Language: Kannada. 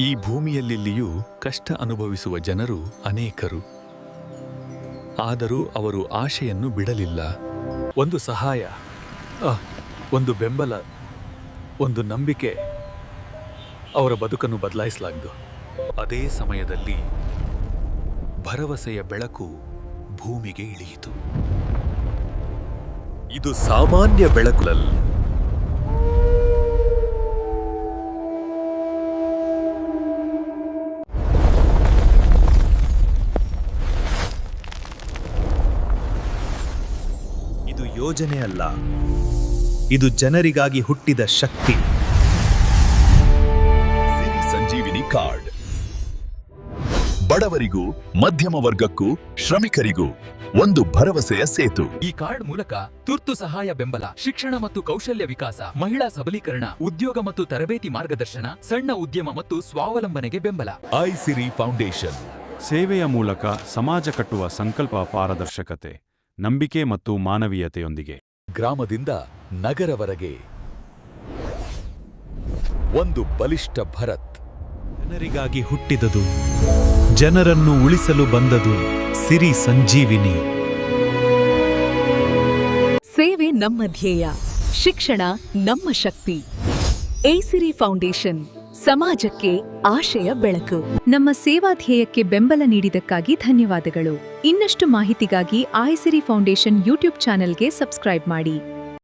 ಈ ಭೂಮಿಯಲ್ಲಿಯೂ ಕಷ್ಟ ಅನುಭವಿಸುವ ಜನರು ಅನೇಕರು. ಆದರೂ ಅವರು ಆಶೆಯನ್ನು ಬಿಡಲಿಲ್ಲ. ಒಂದು ಸಹಾಯ, ಒಂದು ಬೆಂಬಲ, ಒಂದು ನಂಬಿಕೆ ಅವರ ಬದುಕನ್ನು ಬದಲಾಯಿಸಲಾಗದು. ಅದೇ ಸಮಯದಲ್ಲಿ ಭರವಸೆಯ ಬೆಳಕು ಭೂಮಿಗೆ ಇಳಿಯಿತು. ಇದು ಸಾಮಾನ್ಯ ಬೆಳಕಲ್ಲ. ಇದು ಯೋಜನೆ ಅಲ್ಲ, ಇದು ಜನರಿಗಾಗಿ ಹುಟ್ಟಿದ ಶಕ್ತಿ. ಸಿರಿ ಸಂಜೀವಿನಿ ಕಾರ್ಡ್ ಬಡವರಿಗೂ, ಮಧ್ಯಮ ವರ್ಗಕ್ಕೂ, ಶ್ರಮಿಕರಿಗೂ ಒಂದು ಭರವಸೆಯ ಸೇತು. ಈ ಕಾರ್ಡ್ ಮೂಲಕ ತುರ್ತು ಸಹಾಯ ಬೆಂಬಲ, ಶಿಕ್ಷಣ ಮತ್ತು ಕೌಶಲ್ಯ ವಿಕಾಸ, ಮಹಿಳಾ ಸಬಲೀಕರಣ, ಉದ್ಯೋಗ ಮತ್ತು ತರಬೇತಿ ಮಾರ್ಗದರ್ಶನ, ಸಣ್ಣ ಉದ್ಯಮ ಮತ್ತು ಸ್ವಾವಲಂಬನೆಗೆ ಬೆಂಬಲ. ಐಸಿರಿ ಫೌಂಡೇಶನ್ ಸೇವೆಯ ಮೂಲಕ ಸಮಾಜ ಕಟ್ಟುವ ಸಂಕಲ್ಪ, ಪಾರದರ್ಶಕತೆ, ನಂಬಿಕೆ ಮತ್ತು ಮಾನವೀಯತೆಯೊಂದಿಗೆ. ಗ್ರಾಮದಿಂದ ನಗರವರೆಗೆ ಒಂದು ಬಲಿಷ್ಠ ಭರತ್. ಜನರಿಗಾಗಿ ಹುಟ್ಟಿದದು, ಜನರನ್ನು ಉಳಿಸಲು ಬಂದದು ಸಿರಿ ಸಂಜೀವಿನಿ. ಸೇವೆ ನಮ್ಮ ಧ್ಯೇಯ, ಶಿಕ್ಷಣ ನಮ್ಮ ಶಕ್ತಿ. ಐಸಿರಿ ಫೌಂಡೇಶನ್, ಸಮಾಜಕ್ಕೆ ಆಶೆಯ ಬೆಳಕು. ನಮ್ಮ ಸೇವಾ ಧ್ಯೇಯಕ್ಕೆ ಬೆಂಬಲ ನೀಡಿದ್ದಕ್ಕಾಗಿ ಧನ್ಯವಾದಗಳು. ಇನ್ನಷ್ಟು ಮಾಹಿತಿಗಾಗಿ ಐಸಿರಿ ಫೌಂಡೇಶನ್ ಯೂಟ್ಯೂಬ್ ಚಾನೆಲ್ಗೆ ಸಬ್ಸ್ಕ್ರೈಬ್ ಮಾಡಿ.